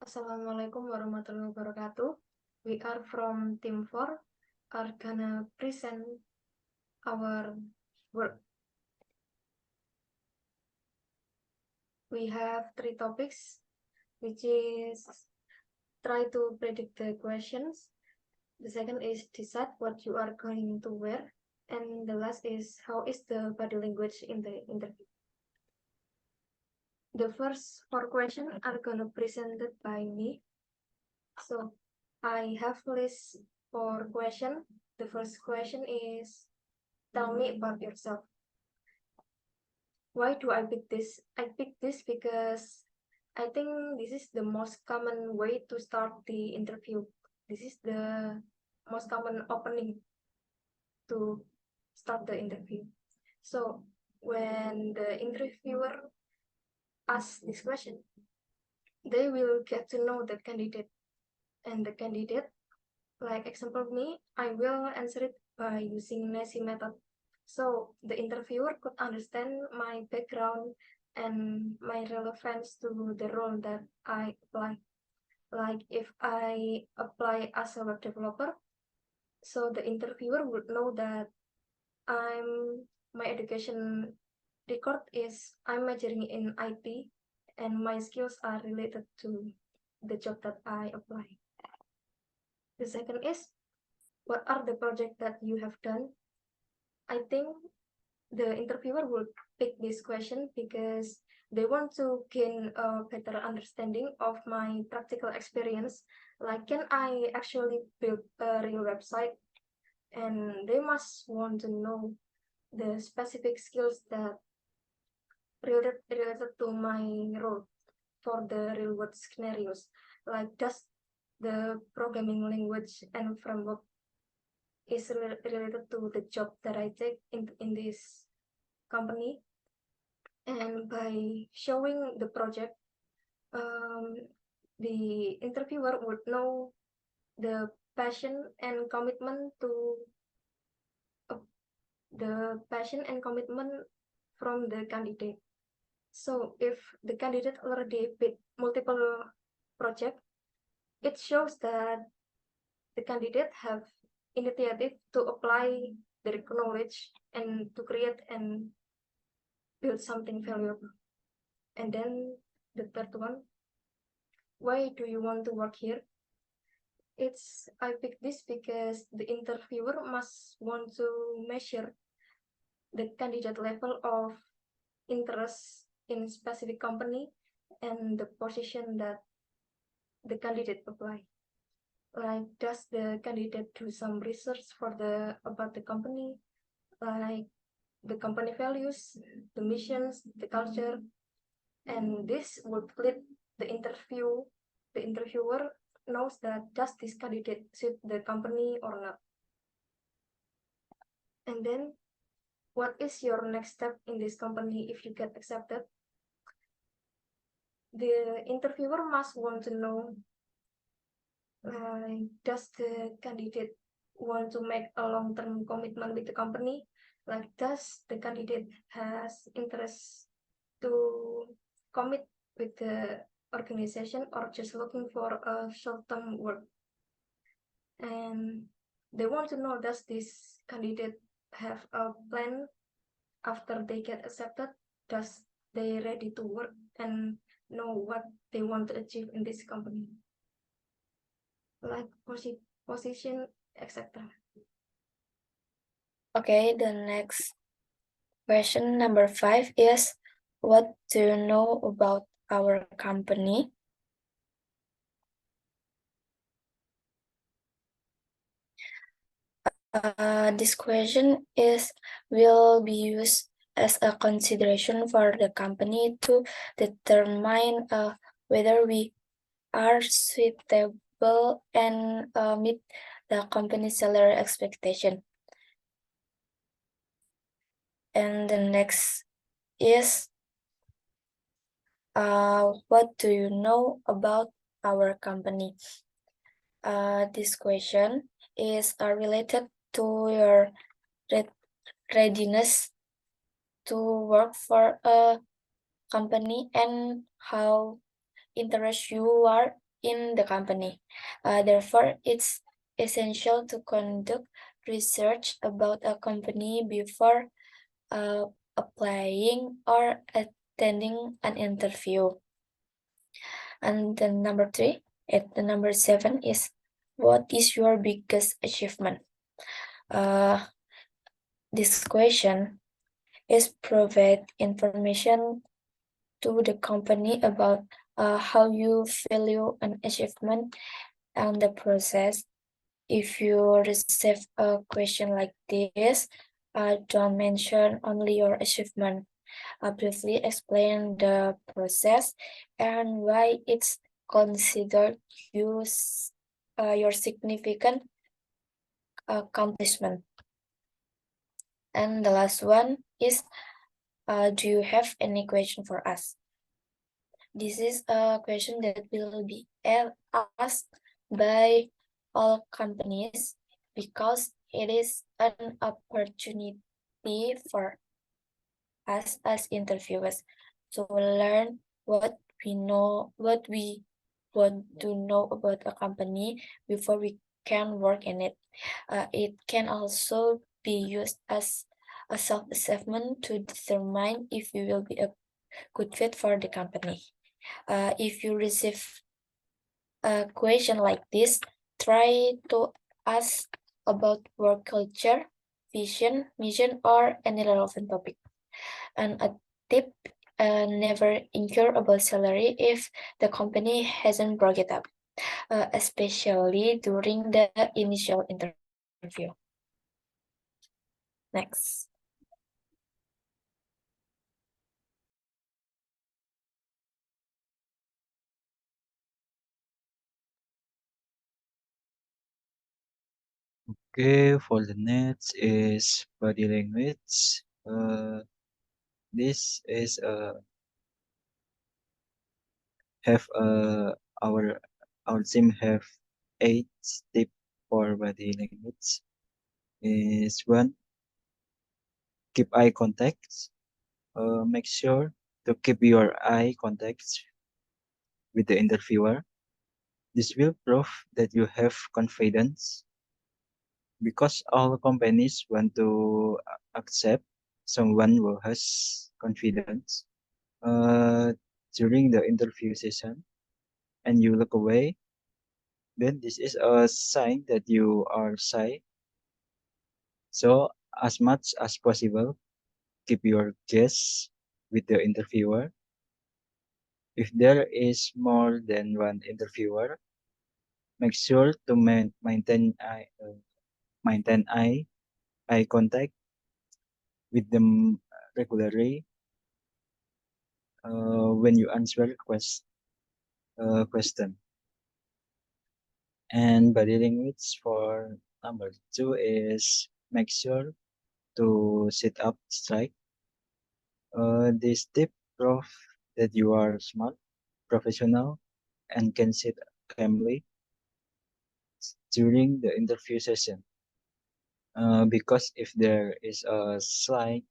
Assalamualaikum warahmatullahi wabarakatuh. We are from Team 4, are gonna present our work. We have 3 topics, which is try to predict the questions. The second is decide what you are going to wear. And the last is how is the body language in the interview. The first 4 questions are gonna presented by me. So I have list 4 questions. The first question is, tell me about yourself. Why do I pick this? I pick this because I think this is the most common way to start the interview. This is the most common opening to start the interview. So when the interviewer asks this question, they will get to know the candidate. And the candidate, like example me, I will answer it by using NACI method. So the interviewer could understand my background and my relevance to the role that I apply. Like if I apply as a web developer, so the interviewer would know that my education record is I'm majoring in IT and my skills are related to the job that I apply. The second is, what are the projects that you have done? I think the interviewer would pick this question because they want to gain a better understanding of my practical experience. Like, can I actually build a real website? And they must want to know the specific skills that related to my role for the real world scenarios. Like, does the programming language and framework is related to the job that I take in this company? And by showing the project, the interviewer would know the passion and commitment from the candidate. So if the candidate already did multiple projects, it shows that the candidate have initiative to apply their knowledge and to create and build something valuable. And then the third one, why do you want to work here? I picked this because the interviewer must want to measure the candidate level of interest in specific company and the position that the candidate apply. Like, does the candidate do some research about the company, like the company values, the missions, the culture, and this would lead the interviewer knows that does this candidate suit the company or not. And then, what is your next step in this company if you get accepted? The interviewer must want to know, does the candidate want to make a long-term commitment with the company? Like, does the candidate has interest to commit with the organization or just looking for a short-term work? And they want to know, does this candidate have a plan after they get accepted? Does they ready to work and know what they want to achieve in this company? Like position, etc. Okay, the next question, number 5, is what do you know about our company? This question will be used as a consideration for the company to determine whether we are suitable and meet the company's salary expectation. And the next is, what do you know about our company? This question is related to your readiness to work for a company and how interested you are in the company. Therefore, it's essential to conduct research about a company before applying or attending an interview. And then number 7 is, what is your biggest achievement? This question is provide information to the company about how you value an achievement and the process. If you receive a question like this, don't mention only your achievement. Briefly explain the process and why it's considered your significant accomplishment. And the last one is, do you have any question for us? This is a question that will be asked by all companies because it is an opportunity for us as interviewers to learn what we want to know about a company before we can work in it. It can also be used as a self-assessment to determine if you will be a good fit for the company. If you receive a question like this, try to ask about work culture, vision, mission, or any relevant topic. And a tip, never incur about salary if the company hasn't brought it up, especially during the initial interview. Next. Okay, for the next is body language. This is have our team have 8 tips for body language. Is one, keep eye contact. Make sure to keep your eye contact with the interviewer. This will prove that you have confidence because all companies want to accept someone who has confidence. Uh, During the interview session and you look away, then this is a sign that you are shy. So, as much as possible, keep your gaze with the interviewer. If there is more than one interviewer, make sure to maintain eye contact with them regularly when you answer question. And body language for number 2 is make sure to sit up straight. This tip prove that you are smart, professional, and can sit calmly during the interview session. Because if there is a slight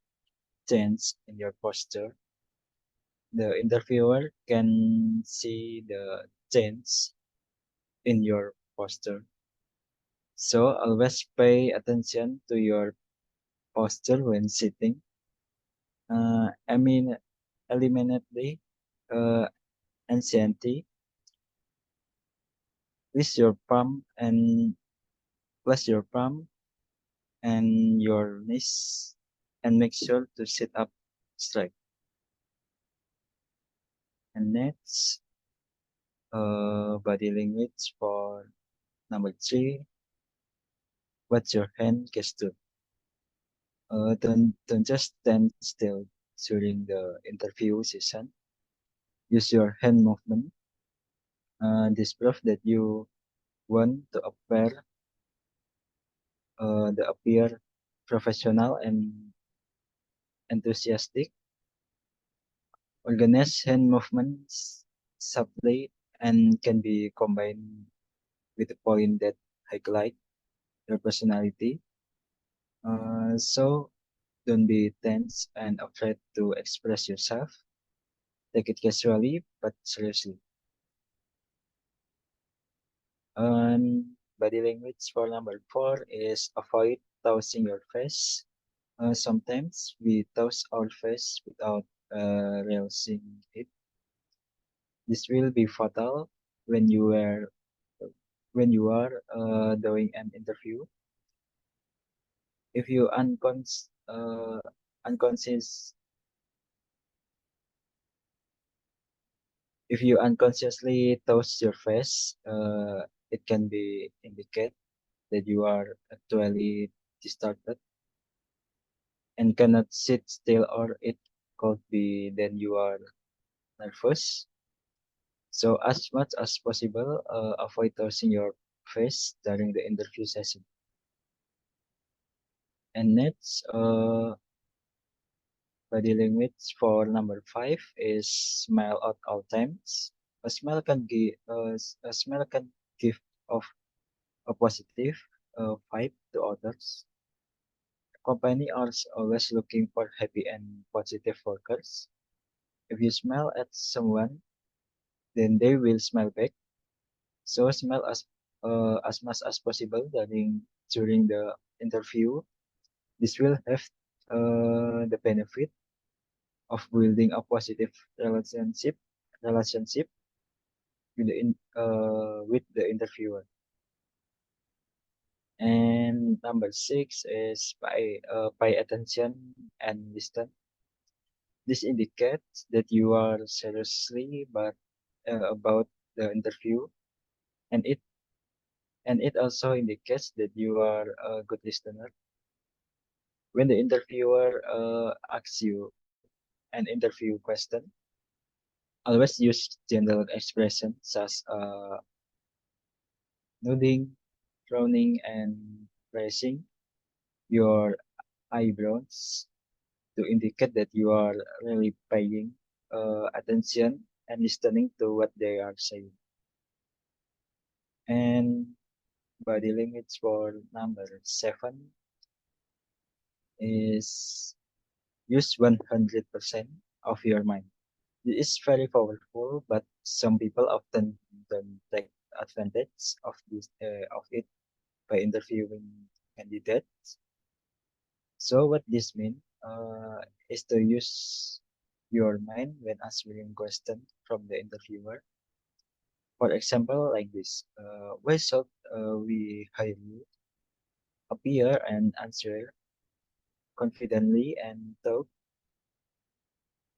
change in your posture, the interviewer can see the change in your posture. So always pay attention to your posture when sitting. Eliminate the anxiety. Place your palm and place your palm and your knees and make sure to sit up straight. And next, body language for number 3. What's your hand gesture? Don't just stand still during the interview session. Use your hand movement. This proof that you want to appear professional and enthusiastic. Organize hand movements subtly and can be combined with a point that highlight your personality. So don't be tense and afraid to express yourself. Take it casually but seriously. And body language for number 4 is avoid tossing your face. Sometimes we toss our face without realizing it. This will be fatal when you are doing an interview. If you unconscious if you unconsciously toss your face, it can be indicate that you are actually distracted and cannot sit still, or it could be that you are nervous. So as much as possible, avoid tossing your face during the interview session. And next, body language for number 5 is smile at all times. A smile can give off a positive vibe to others. Company are always looking for happy and positive workers. If you smile at someone, then they will smile back. So smile as much as possible during the interview. This will have the benefit of building a positive relationship with the interviewer. And number 6 is pay attention and listen. This indicates that you are seriously but about the interview, and it also indicates that you are a good listener. When the interviewer asks you an interview question, always use general expressions such nodding, frowning, and raising your eyebrows to indicate that you are really paying attention and listening to what they are saying. And body language for number 7 is use 100% of your mind. It is very powerful, but some people often don't take advantage of it by interviewing candidates. So what this means is to use your mind when answering question from the interviewer. For example, like this: why should we hire you? Appear and answer confidently and talk,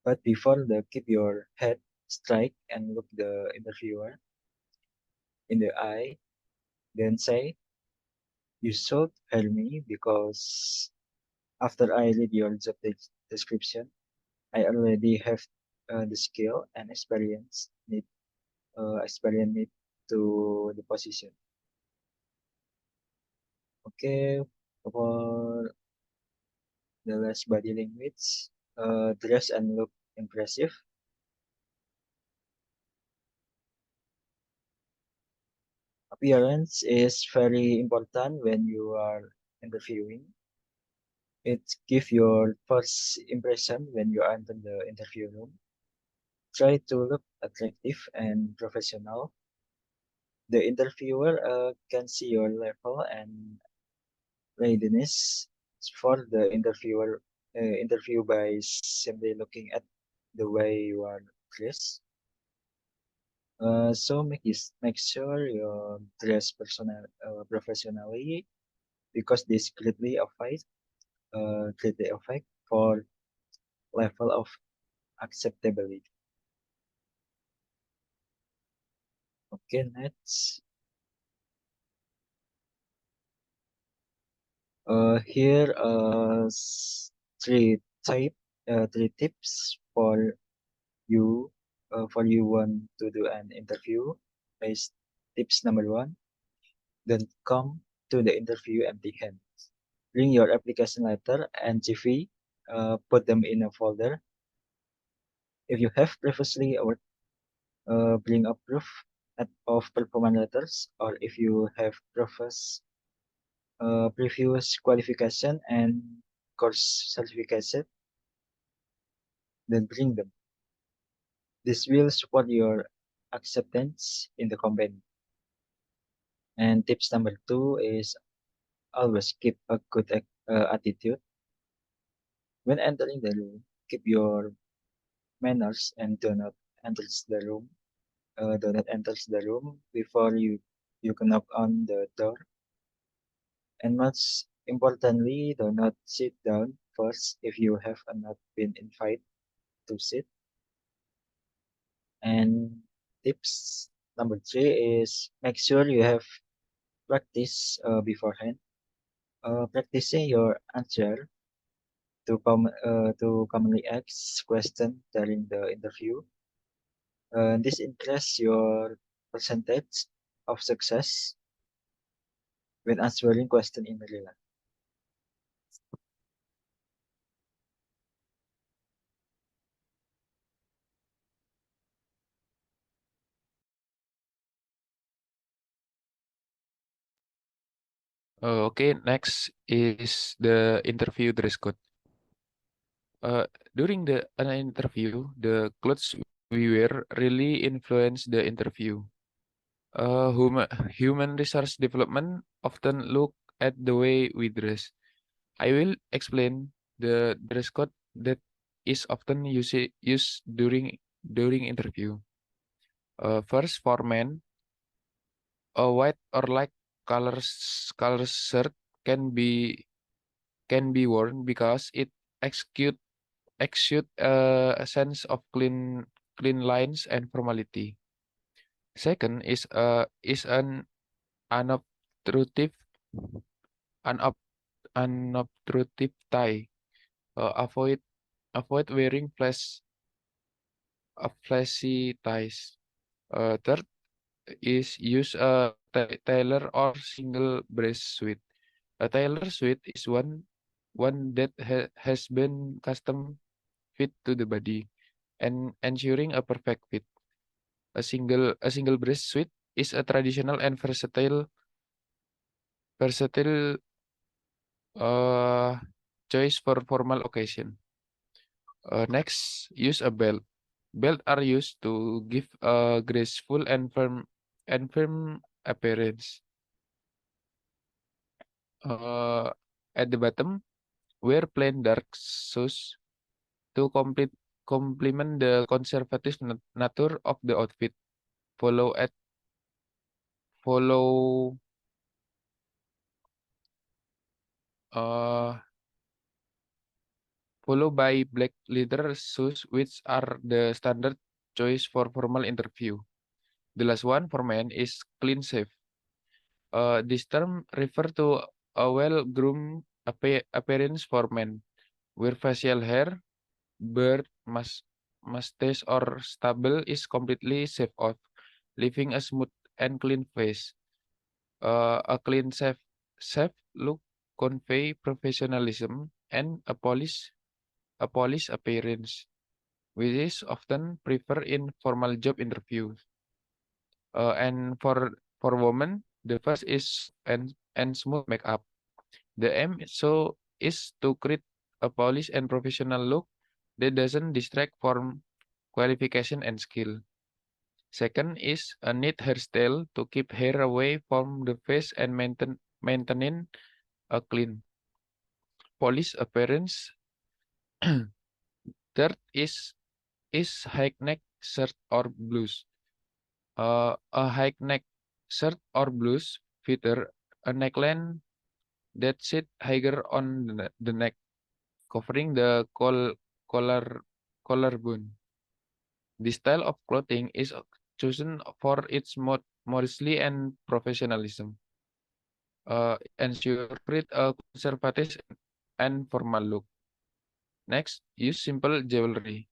but before the keep your head straight and look the interviewer in the eye. Then say, you should hire me because after I read your job description, I already have the skill and experience need to the position. Okay, for the last body language, dress and look impressive. Appearance is very important when you are interviewing. It gives your first impression when you enter the interview room. Try to look attractive and professional. The interviewer can see your level and readiness for the interview by simply looking at the way you are dressed. So make sure you dress professionally because this greatly affect for level of acceptability. Okay, next. Here three three tips for you want to do an interview. Is tips number 1: don't come to the interview empty-handed. Bring your application letter and CV. Put them in a folder. If you have previously worked, bring a proof of performance letters, or if you have previous qualification and course certification, then bring them. This will support your acceptance in the company. And tips number 2 is always keep a good attitude. When entering the room, keep your manners and enter the room. Do not enter the room before you can knock on the door. And most importantly, do not sit down first if you have not been invited to sit. And tips number 3 is make sure you have practice beforehand. Practicing your answer to commonly asked question during the interview. This increases your percentage of success when answering question in real life. Okay, next is the interview dress code. During an interview, the clothes we wear really influence the interview. Human resource development often look at the way we dress. I will explain the dress code that is often used during interview. First, for men, a white or light color shirt can be can be worn because it execute exude a sense of clean lines and formality. Second is an unobtrusive unob, unobtrusive tie. Avoid wearing flashy ties. Third is use a tailor or single breast suit. A tailor suit is one that has been custom fit to the body and ensuring a perfect fit. A single breast suit is a traditional and versatile uh, choice for formal occasion. Next, use a belt. Belt are used to give a graceful and firm appearance. Uh, at the bottom, wear plain dark shoes to complement the conservative nature of the outfit. Follow at follow uh Followed by black leather shoes, which are the standard choice for formal interview. The last one for men is clean shave. This term refer to a well-groomed appearance for men, where facial hair, beard, mustache, or stubble is completely shaved off, leaving a smooth and clean face. A clean shave look convey professionalism and a polished appearance, which is often preferred in formal job interviews. And for women, the first is and smooth makeup. The aim is to create a polished and professional look that doesn't distract from qualification and skill. Second is a neat hairstyle to keep hair away from the face and maintaining a clean, polished appearance. Third is high neck shirt or blouse. A high neck shirt or blouse feature a neckline that sits higher on the neck, covering the collarbone. This style of clothing is chosen for its modesty and professionalism. Ensure create a conservative and formal look. Next, use simple jewelry.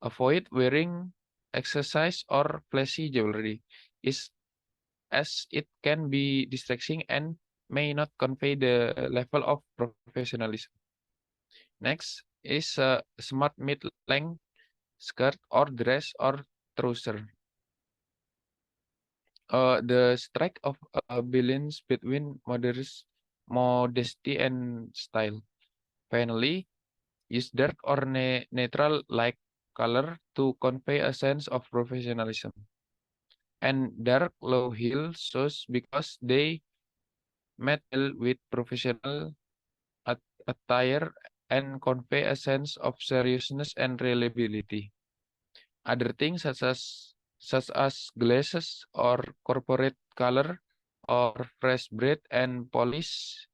Avoid wearing exercise or flashy jewelry. Is as it can be distracting and may not convey the level of professionalism. Next is a smart mid-length skirt or dress or trouser. The strike of a balance between modesty and style. Finally, use dark or neutral light color to convey a sense of professionalism. and dark low heel shoes because they match well with professional attire and convey a sense of seriousness and reliability. Other things such as glasses or corporate color or fresh bread and polish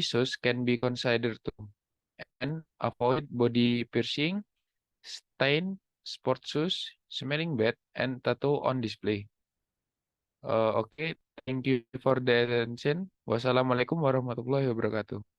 shoes can be considered too. And avoid body piercing, stain, sport shoes, smelling bad, and tattoo on display. Okay, thank you for the attention. Wassalamualaikum warahmatullahi wabarakatuh.